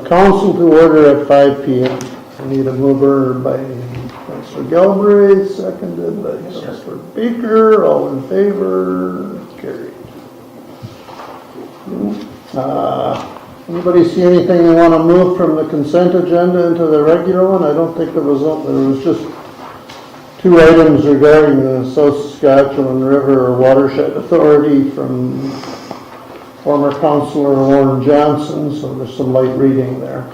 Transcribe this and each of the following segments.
council to order at 5 p.m. I need a mover by Councilor Galbraith, seconded by Councilor Baker. All in favor? Carried. Anybody see anything they want to move from the consent agenda into the regular one? I don't think there was just 2 items regarding the South Saskatchewan River Watershed Authority from former Councillor Warren Johnson, so there's some light reading there.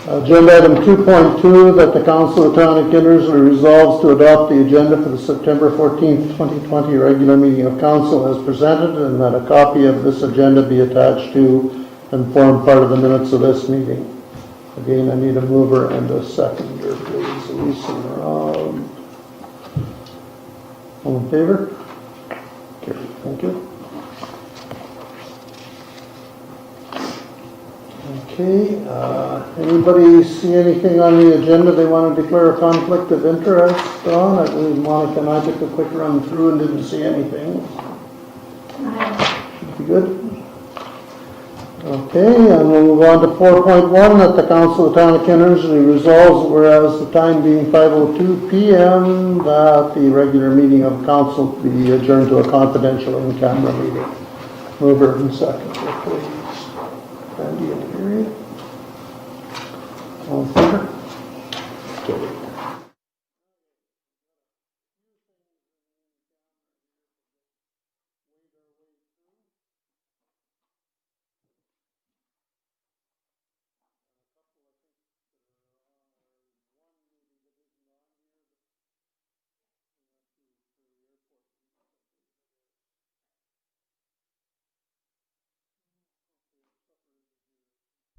Agenda item 2.2, that the Council of the Town of Kindersley resolves to adopt the agenda for the September 14th, 2020 regular meeting of Council as presented, and that a copy of this agenda be attached to and form part of the minutes of this meeting. Again, I need a mover and a seconder, please. Elise and Rob. All in favor? Okay, thank you. Okay, anybody see anything on the agenda they want to declare a conflict of interest on? I believe Monica and I took a quick run through and didn't see anything. Should be good. Okay, and we'll move on to 4.1, that the Council of the Town of Kindersley resolves, whereas the time being 5:02 p.m., that the regular meeting of Council be adjourned to a confidential in-camera meeting. Mover and seconder, please. Randy and Gary. All in favor? Okay.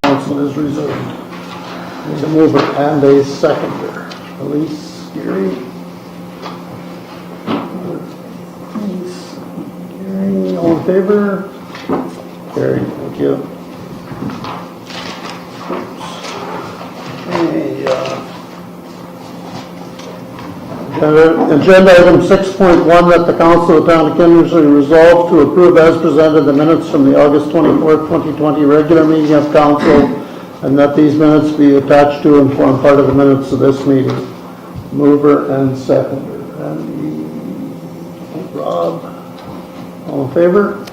Council is reserved. There's a mover and a seconder. Elise, Gary. Elise, Gary, all in favor? Gary, thank you. Okay, agenda item 6.1, that the Council of the Town of Kindersley resolve to approve as presented the minutes from the August 24th, 2020 regular meeting of Council, and that these minutes be attached to and form part of the minutes of this meeting. Mover and seconder. Randy, Rob, all in favor?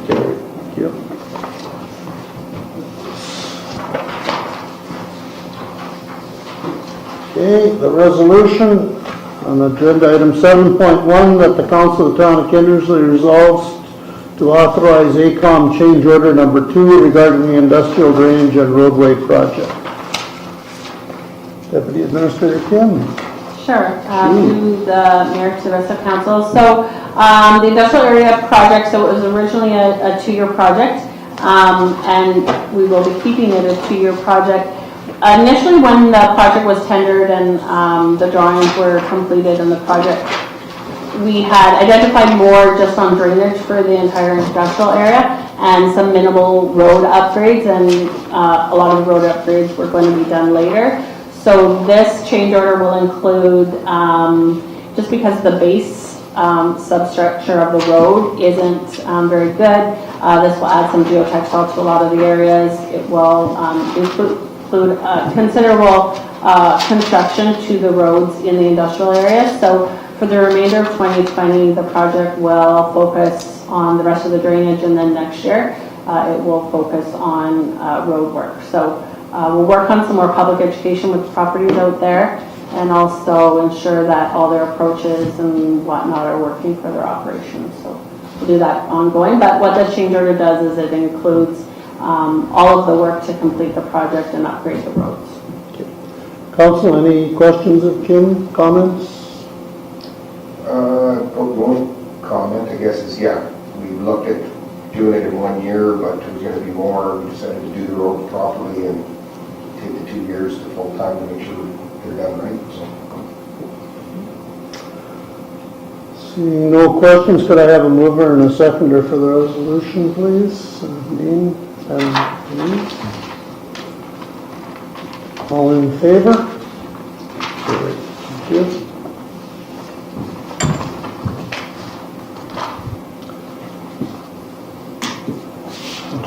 Carried. Thank you. Okay, the resolution on agenda item 7.1, that the Council of the Town of Kindersley resolves to authorize ACOM change order number 2 regarding the industrial drainage and roadway project. Deputy Administrator Kim. Sure, to the Mayor, to the rest of Council. So the industrial area project, so it was originally a 2-year project, and we will be keeping it a 2-year project. Initially, when the project was tendered and the drawings were completed and the project, we had identified more just on drainage for the entire industrial area and some minimal road upgrades, and a lot of the road upgrades were going to be done later. So this change order will include, just because the base substructure of the road isn't very good, this will add some geotextile to a lot of the areas. It will include considerable construction to the roads in the industrial area. So for the remainder of 2020, the project will focus on the rest of the drainage, and then next year it will focus on road work. So we'll work on some more public education with properties out there, and also ensure that all their approaches and whatnot are working for their operations. So we'll do that ongoing. But what the change order does is it includes all of the work to complete the project and upgrade the roads. Okay. Council, any questions of Kim? Comments? One comment, I guess, is we looked at doing it in 1 year, but it was going to be more. We decided to do the road properly and take the 2 years to full time to make sure they're done right. So. Seeing no questions, could I have a mover and a seconder for the resolution, please? Dean and me. All in favor? Thank you.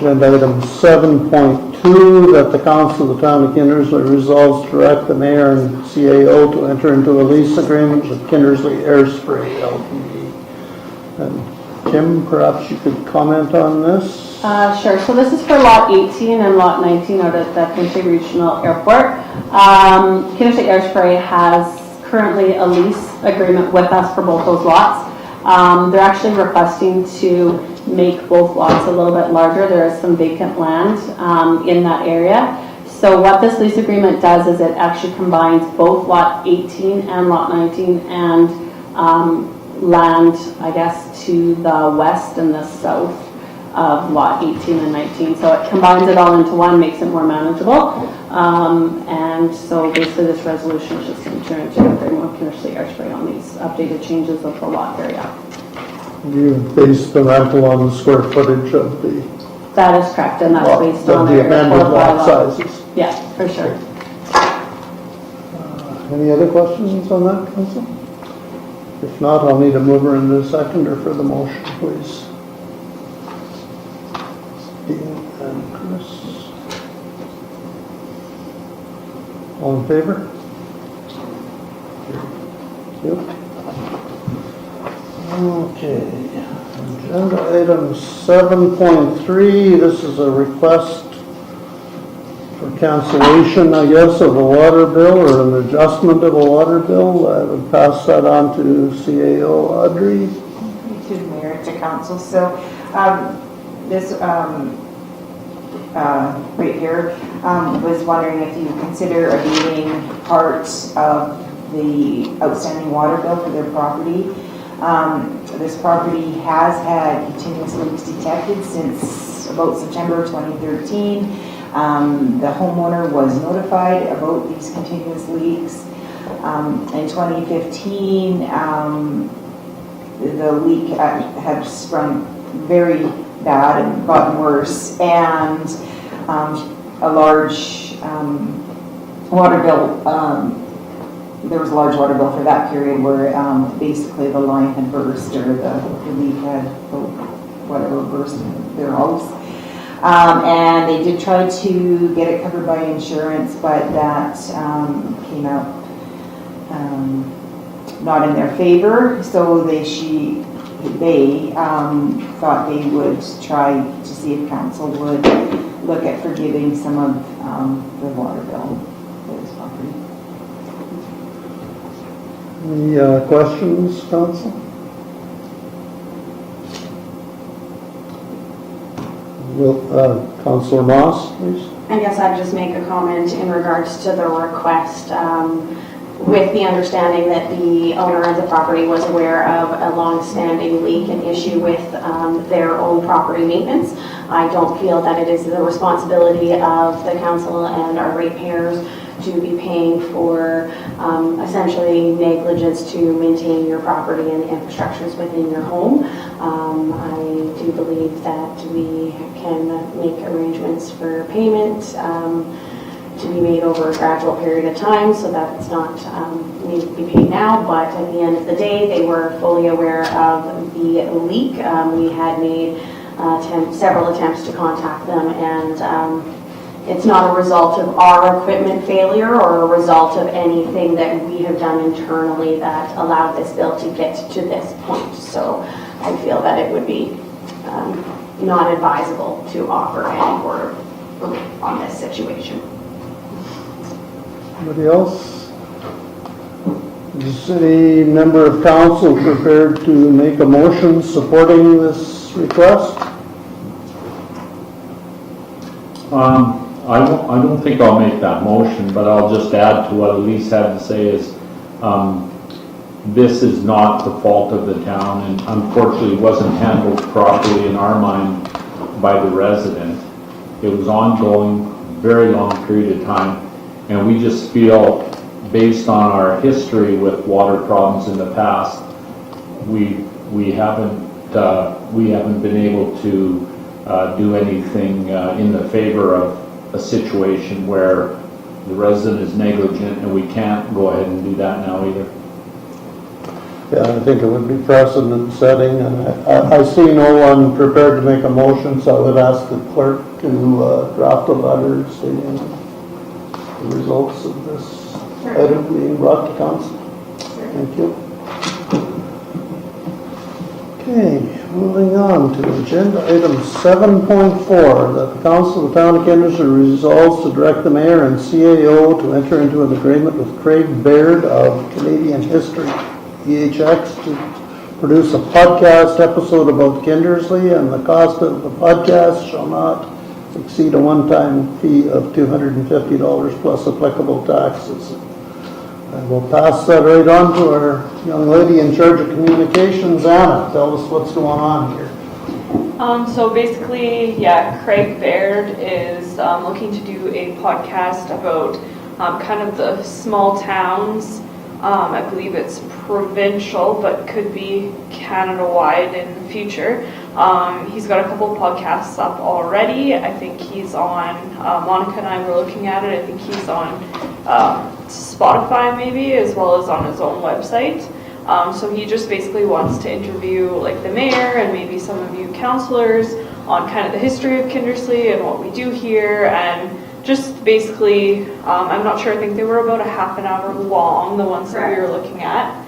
Agenda item 7.2, that the council of the town of Kindersley resolves to direct the mayor and CAO to enter into a lease agreement with Kindersley Airspray Ltd. And Kim, perhaps you could comment on this? Sure. So this is for Lot 18 and Lot 19 out at the Kindersley Regional Airport. Kindersley Airspray has currently a lease agreement with us for both those lots. They're actually requesting to make both lots a little bit larger. There is some vacant land in that area. So what this lease agreement does is it actually combines both Lot 18 and Lot 19 and land, I guess, to the west and the south of Lot 18 and 19. So it combines it all into one, makes it more manageable. And so basically this resolution is just going to turn into an agreement with Kindersley Airspray on these updated changes of the lot area. You based the rental on the square footage of the That is correct, and that's based on the their amended airport lot bylaw. sizes. Yeah, for sure. Any other questions on that, council? If not, I'll need a mover and a seconder for the motion, please. Dean and Chris. All in favor? Yep. Okay. Agenda item 7.3, this is a request for cancellation, I guess, of a water bill or an adjustment of a water bill. I would pass that on to CAO Audrey. To the mayor, to council. So this right here was wondering if you consider abating part of the outstanding water bill for their property. This property has had continuous leaks detected since about September 2013. The homeowner was notified about these continuous leaks. In 2015, the leak had sprung very bad and gotten worse, and a large water bill, there was a large water bill for that period where basically the line had burst or the leak had, whatever, burst in their house. And they did try to get it covered by insurance, but that came out not in their favor. So they thought they would try to see if council would look at forgiving some of the water bill for this property. Any questions, council? Will Councillor Moss, please? I guess I'd just make a comment in regards to the request, with the understanding that the owner of the property was aware of a long-standing leak and issue with their own property maintenance. I don't feel that it is the responsibility of the council and our ratepayers to be paying for essentially negligence to maintain your property and the infrastructures within your home. I do believe that we can make arrangements for payment to be made over a gradual period of time, so that it's not need to be paid now, but at the end of the day, they were fully aware of the leak. We had made several attempts to contact them, and it's not a result of our equipment failure or a result of anything that we have done internally that allowed this bill to get to this point. So I feel that it would be not advisable to offer any sort of relief on this situation. Anybody else? Is any member of council prepared to make a motion supporting this request? I don't think I'll make that motion, but I'll just add to what Elise had to say is this is not the fault of the town, and unfortunately wasn't handled properly in our mind by the resident. It was ongoing, very long period of time, and we just feel, based on our history with water problems in the past, we haven't been able to do anything in the favor of a situation where the resident is negligent, and we can't go ahead and do that now either. Yeah, I think it would be precedent setting, and I see no one prepared to make a motion, so I would ask the clerk to draft a letter stating the results of this item being brought to council. Thank you. Okay, moving on to agenda item 7.4, that the council of the town of Kindersley resolves to direct the mayor and CAO to enter into an agreement with Craig Baird of Canadian History, EHX, to produce a podcast episode about Kindersley, and the cost of the podcast shall not exceed a one-time fee of $250 plus applicable taxes. And we'll pass that right on to our young lady in charge of communications, Anna. Tell us what's going on here. So basically, Craig Baird is looking to do a podcast about kind of the small towns. I believe it's provincial, but could be Canada-wide in the future. He's got a couple of podcasts up already. I think he's on, Monica and I were looking at it, I think he's on Spotify maybe, as well as on his own website. So he just basically wants to interview like the mayor and maybe some of you councillors on kind of the history of Kindersley and what we do here, and just basically, I'm not sure, I think they were about a half an hour long, the ones that we were looking at.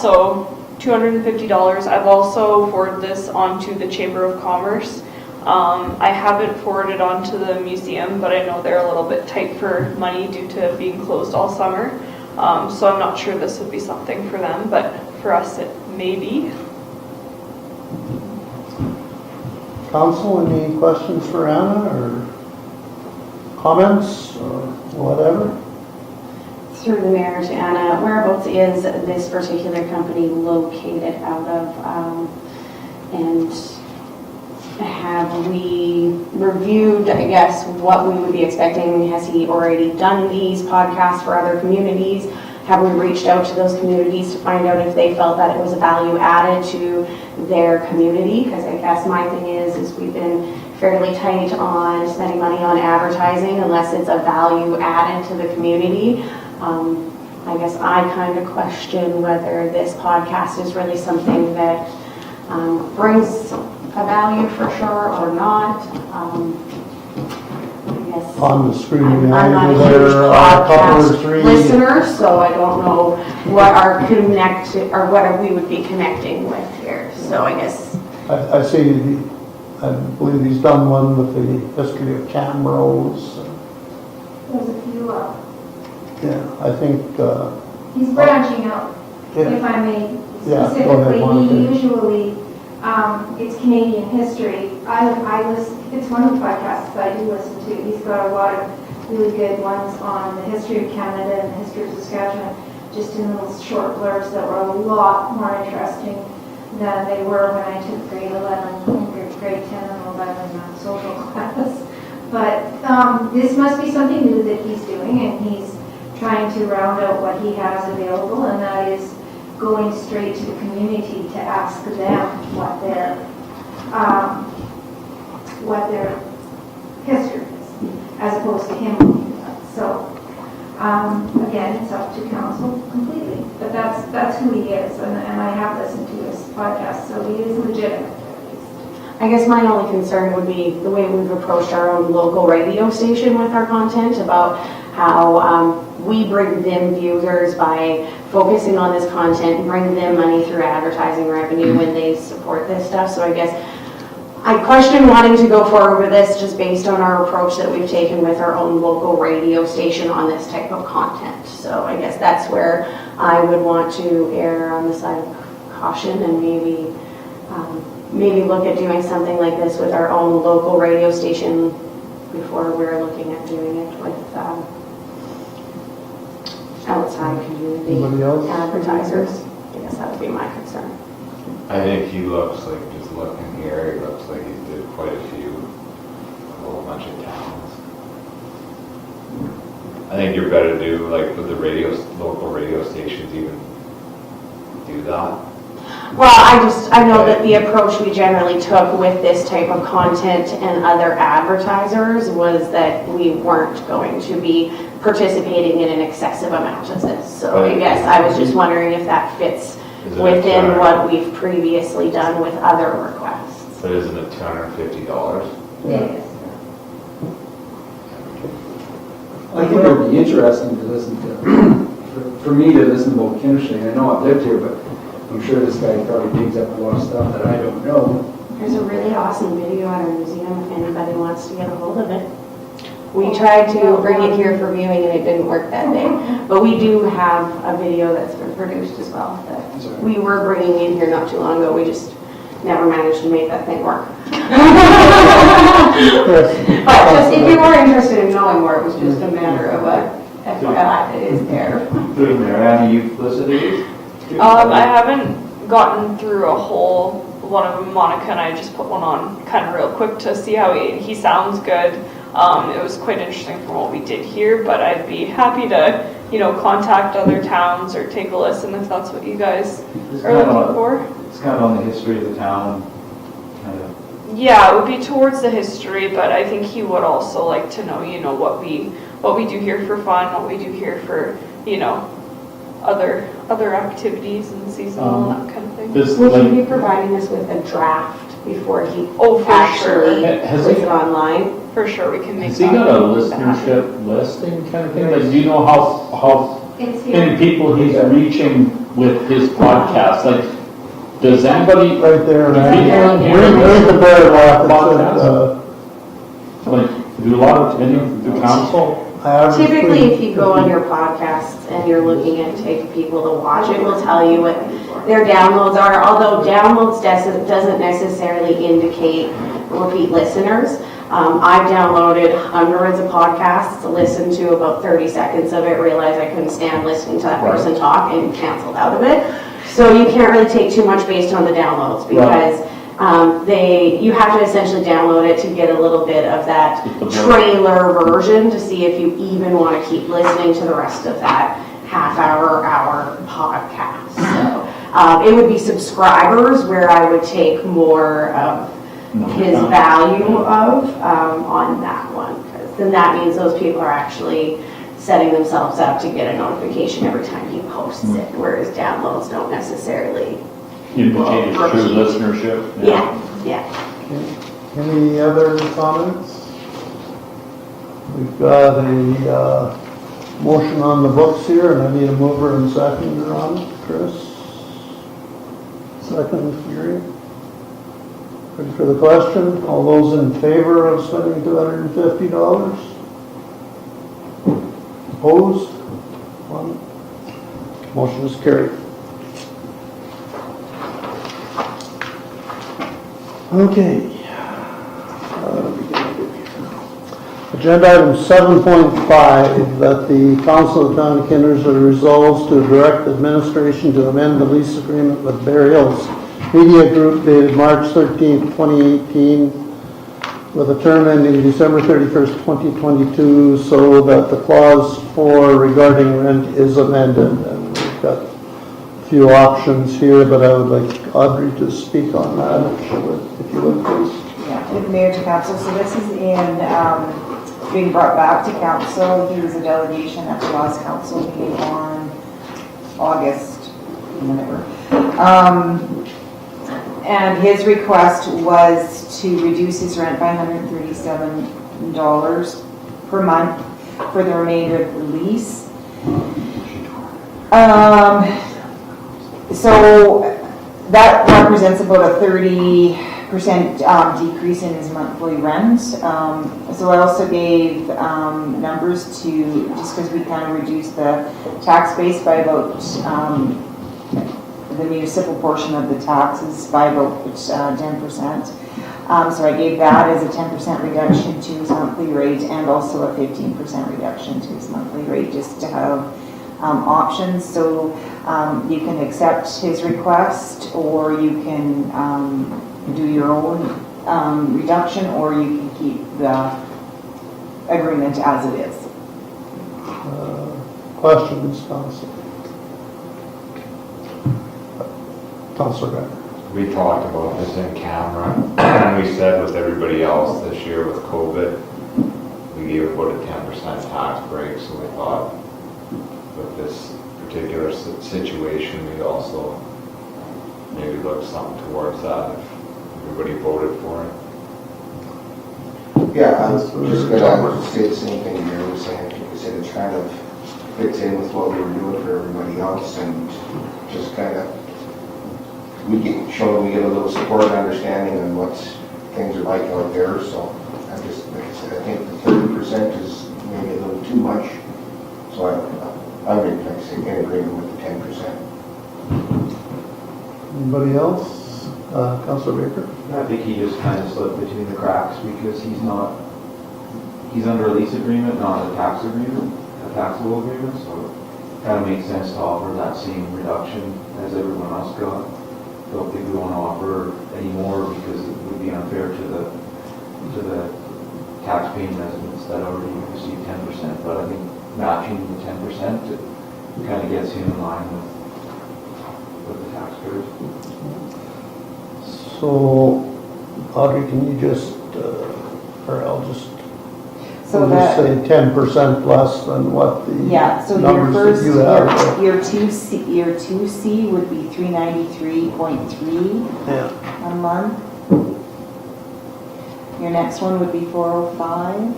So $250. I've also forwarded this onto the Chamber of Commerce. I haven't forwarded on to the museum, but I know they're a little bit tight for money due to being closed all summer. So I'm not sure this would be something for them, but for us it may be. Council, any questions for Anna, or comments, or whatever? Through the mayor to Anna, whereabouts is this particular company located out of? And have we reviewed, I guess, what we would be expecting? Has he already done these podcasts for other communities? Have we reached out to those communities to find out if they felt that it was a value added to their community? Because I guess my thing is we've been fairly tight on spending money on advertising unless it's a value added to the community. I guess I kind of question whether this podcast is really something that brings a value for sure or not. I guess On the screen, I'm not a there huge are a couple or podcast three. listener, so I don't know what our what we would be connecting with here. So I guess I see, I believe he's done one with the history of Camrose. There's a few up. Yeah, I think, He's branching out, yeah, if I may. Yeah, go ahead, Specifically, Monica. he usually, it's Canadian history. I listen, it's one of the podcasts that I do listen to. He's got a lot of really good ones on the history of Canada and the history of Saskatchewan, just in little short blurbs that were a lot more interesting than they were when I took grade 11, grade 10 and 11 social class. But this must be something new that he's doing, and he's trying to round out what he has available, and that is going straight to the community to ask them what their history is, as opposed to him looking at it. So again, it's up to council completely, but that's who he is, and I have listened to his podcast, so he is legitimate. I guess my only concern would be the way we've approached our own local radio station with our content, about how we bring them viewers by focusing on this content and bring them money through advertising revenue when they support this stuff. So I guess I question wanting to go forward with this just based on our approach that we've taken with our own local radio station on this type of content. So I guess that's where I would want to err on the side of caution and maybe look at doing something like this with our own local radio station before we're looking at doing it with outside community Anybody else? advertisers. I guess that would be my concern. I think he looks like, just looking here, he looks like he did quite a few, a whole bunch of towns. I think you're better to do, like, with the local radio stations even do that. Well, I know that the approach we generally took with this type of content and other advertisers was that we weren't going to be participating in an excessive amount of this. So I guess I was just wondering if that fits Is it a within charge? what we've previously done with other requests. But isn't it $250? Yes. I think it would be interesting to listen to, for me to listen about Kindersley. I know I've lived here, but I'm sure this guy probably digs up a lot of stuff that I don't know. There's a really awesome video at our museum if anybody wants to get a hold of it. We tried to bring it here for viewing and it didn't work that day. But we do have a video that's been produced as well that we were bringing in here not too long ago. We just never managed to make that thing work. But just if you were interested in knowing more, it was just a matter of a FYI, it is there. Have you listened to these? I haven't gotten through a whole one of them. Monica and I just put one on kind of real quick to see how he sounds good. It was quite interesting from what we did here, but I'd be happy to, contact other towns or take a listen if that's what you guys are looking for. It's kind of on the history of the town, kind of. Yeah, it would be towards the history, but I think he would also like to know, what we do here for fun, what we do here for, other activities and seasonal and that kind of thing. Would you be providing us with a draft before he For actually sure. Has puts he- it online? For sure, we can make Has he got a listenership listing kind of thing? Like, do you know how It's many here. people he's reaching with his podcast? Like, does anybody, Right there, man. Read the paragraph. like, do a lot of, any of the council? Typically, if you go on your podcasts and you're looking at take people to watch, it will tell you what their downloads are, although downloads doesn't necessarily indicate repeat listeners. I've downloaded hundreds of podcasts, listened to about 30 seconds of it, realized I couldn't stand listening to that person talk and canceled out of it. So you can't really take too much based on the downloads because you have to essentially download it to get a little bit of that trailer version to see if you even want to keep listening to the rest of that hour podcast. So it would be subscribers where I would take more of his value of on that one. Because then that means those people are actually setting themselves up to get a notification every time he posts it, whereas downloads don't necessarily. Indicate his true listenership? Yeah. Any other comments? We've got a motion on the books here, and I need a mover and seconder on it. Chris? Second, Gary? Ready for the question? All those in favor of spending $250? Opposed? One. Motion is carried. Okay. Agenda item 7.5, that the Council of the Town of Kindersley resolves to direct administration to amend the lease agreement with Bear Hills Media Group dated March 13th, 2018, with a term ending December 31st, 2022, so that the clause 4 regarding rent is amended. And we've got a few options here, but I would like Audrey to speak on that, if you would, please. Yeah, with the mayor to council, so this is being brought back to council. He was a delegation at the last council meeting on August, whatever. And his request was to reduce his rent by $137 per month for the remainder of the lease. So that represents about a 30% decrease in his monthly rent. So I also gave numbers to, just because we kind of reduced the tax base by about, the municipal portion of the taxes by about 10%. So I gave that as a 10% reduction to his monthly rate and also a 15% reduction to his monthly rate, just to have options. So you can accept his request, or you can do your own reduction, or you can keep the agreement as it is. Questions, Council? Councillor Becker. We talked about this in camera, and we said with everybody else this year with COVID, we gave about a 10% tax break, so we thought with this particular situation, we'd also maybe look something towards that if everybody voted for it. Yeah, I was just gonna say the same thing Mayor was saying. Like I said, it kind of fits in with what we were doing for everybody else, and just kind of, we get a little support and understanding on what things are like out there, so I just, like I said, I think the 30% is maybe a little too much, so I'm in, like I say, in agreement with the 10%. Anybody else? Councillor Baker? I think he just kind of slipped between the cracks because he's under a lease agreement, not a tax agreement, a taxable agreement, so it kind of makes sense to offer that same reduction as everyone else got. Don't think we want to offer any more because it would be unfair to the tax-paying residents that already received 10%, but I think matching the 10%, it kind of gets him in line with the taxpayers. So, Audrey, can you just, or I'll just, So we'll just that, say 10% less than what the yeah, so your numbers first, that you have. your 2C would be 393.3 Yeah. a month. Your next one would be 405.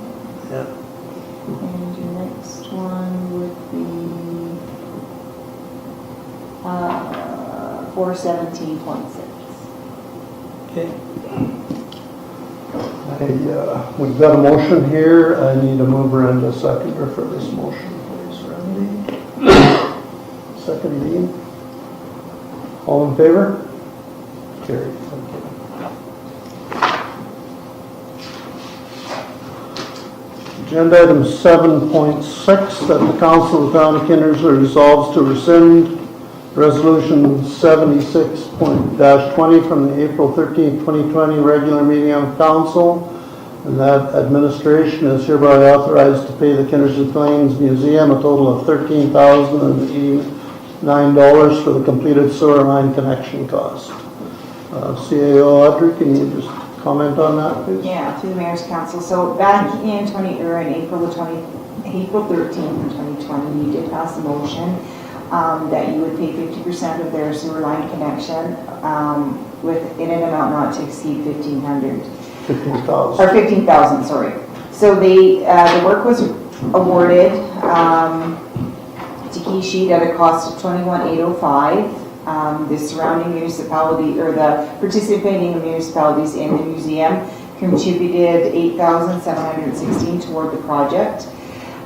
Yeah. And your next one would be 417.6. Okay. We've got a motion here. I need a mover and a seconder for this motion, please, Randy. Second, Dean. All in favor? Carried. Thank you. Agenda item 7.6, that the Council of the Town of Kindersley resolves to rescind Resolution 76.20 from the April 13, 2020 regular meeting of council, and that administration is hereby authorized to pay the Kindersley Plains Museum a total of $13,089 for the completed sewer line connection cost. CAO Audrey, can you just comment on that, please? Yeah, to the Mayor's Council. So back in April 13th, 2020, you did pass a motion that you would pay 50% of their sewer line connection in an amount not to exceed $1,500. 15,000. Or 15,000, sorry. So the work was awarded to Kishi at a cost of $21,805. The surrounding municipality, or the participating municipalities in the museum, contributed $8,716 toward the project.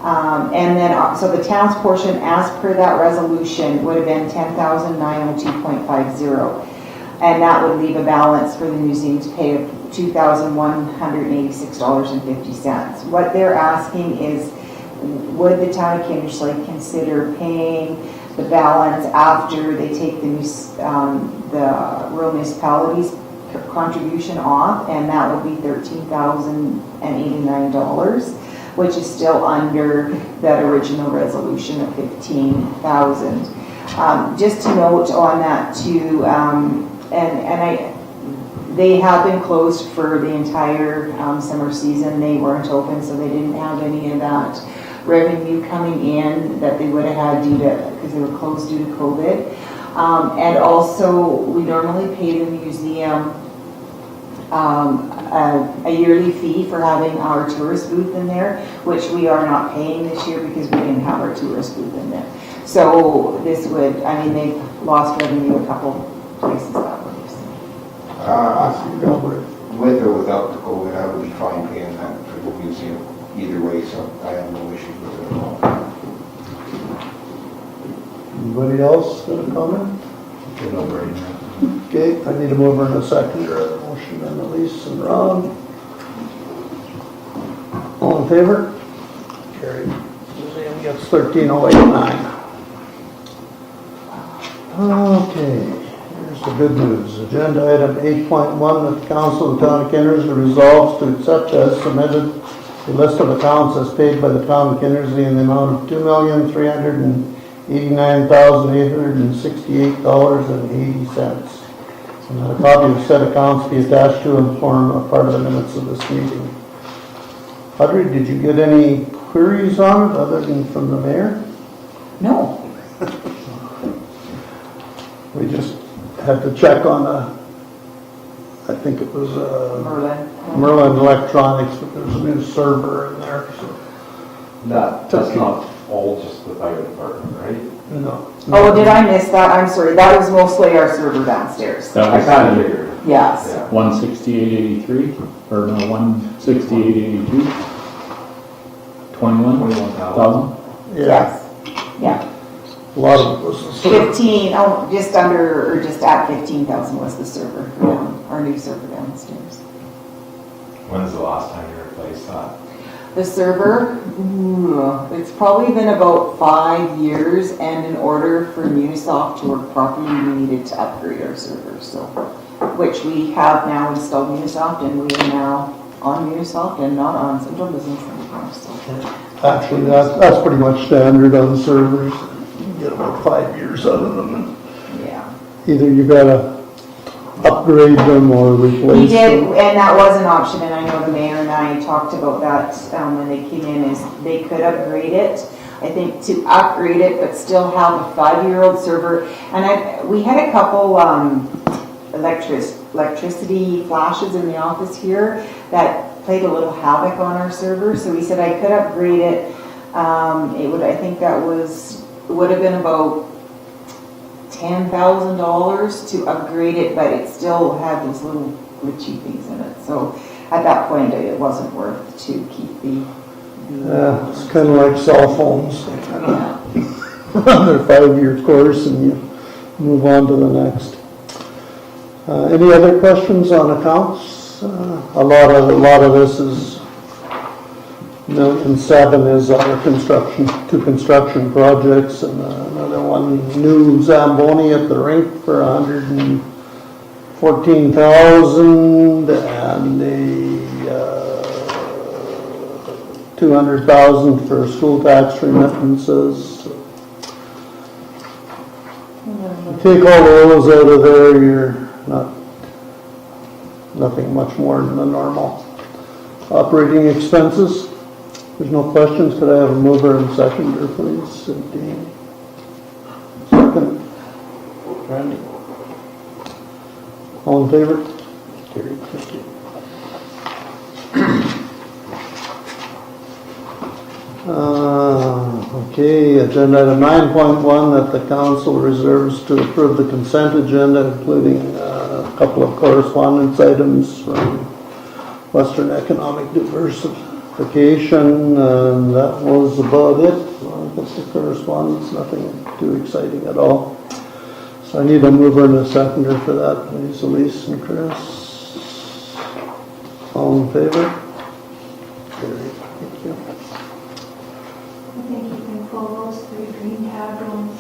And then, so the town's portion, as per that resolution, would have been $10,902.50. And that would leave a balance for the museum to pay of $2,186.50. What they're asking is, would the town of Kindersley consider paying the balance after they take the rural municipalities contribution off, and that would be $13,089, which is still under that original resolution of $15,000. Just to note on that too, they have been closed for the entire summer season. They weren't open, so they didn't have any of that revenue coming in that they would have had because they were closed due to COVID. And also, we normally pay the museum a yearly fee for having our tourist booth in there, which we are not paying this year because we didn't have our tourist booth in there. So this would, they've lost revenue a couple places that way. With or without the COVID, I would be fine paying that for the museum either way, so I have no issues with it at all. Anybody else got a comment? Okay, I need a mover and a seconder. Motion and Elise and Ron. All in favor? Carried. Museum gets 13,089. Okay, here's the good news. Agenda item 8.1, that the Council of the Town of Kindersley resolves to accept as submitted the list of accounts as paid by the Town of Kindersley in the amount of $2,389,868.80. And that a copy of said accounts be attached to and form a part of the minutes of this meeting. Audrey, did you get any queries on it other than from the mayor? No. We just had to check on I think it was Merlin Electronics, but there's a new server in there, so. That's not all just the fire department, right? No. Oh, did I miss that? I'm sorry. That was mostly our server downstairs. That I was kind of figured. Yes. Yeah. 168.83, or no, 168.82? 21,000? Yeah, Yes. Yeah. a lot of it was the server. 15, oh, just under, or just at 15,000 was the server, our new server downstairs. When's the last time you replaced that? The server, it's probably been about 5 years, and in order for Unisoft to work properly, we needed to upgrade our server, so, which we have now installed Unisoft, and we are now on Unisoft and not on Central Business anymore, so. Actually, that's pretty much standard on servers. You get about 5 years out of them. Yeah. Either you gotta upgrade them or We replace did, them. and that was an option, and I know the mayor and I talked about that when they came in, is they could upgrade it. I think to upgrade it, but still have a 5-year-old server. And we had a couple electricity flashes in the office here that played a little havoc on our server, so we said I could upgrade it. I think that would have been about $10,000 to upgrade it, but it still had those little glitchy things in it. So at that point, it wasn't worth to keep the. Yeah, it's kind of like cell phones. They kind of run their 5-year course and you move on to the next. Any other questions on accounts? A lot of this is, $1,000,007 is our two construction projects, and another one, new Zamboni at the rink for $114,000, and $200,000 for school tax remittances. You take all those out of there, you're nothing much more than the normal operating expenses. There's no questions. Could I have a mover and seconder, please? Dean. Second. Randy. All in favor? Carried. Thank you. Okay, agenda item 9.1, that the council reserves to approve the consent agenda, including a couple of correspondence items from Western Economic Diversification, and that was about it. I guess the correspondence, nothing too exciting at all. So I need a mover and a seconder for that, please, Elise and Chris. All in favor? Carried. Thank you. I think you can pull those 3 green tab ones.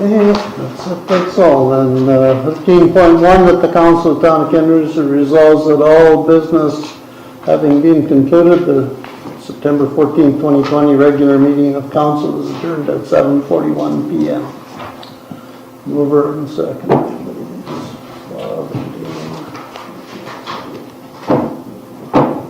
Okay, that's all. Then 15.1, that the Council of Town of Kindersley resolves that all business having been concluded, the September 14, 2020 regular meeting of council is adjourned at 7:41 p.m. Mover and second. Bob.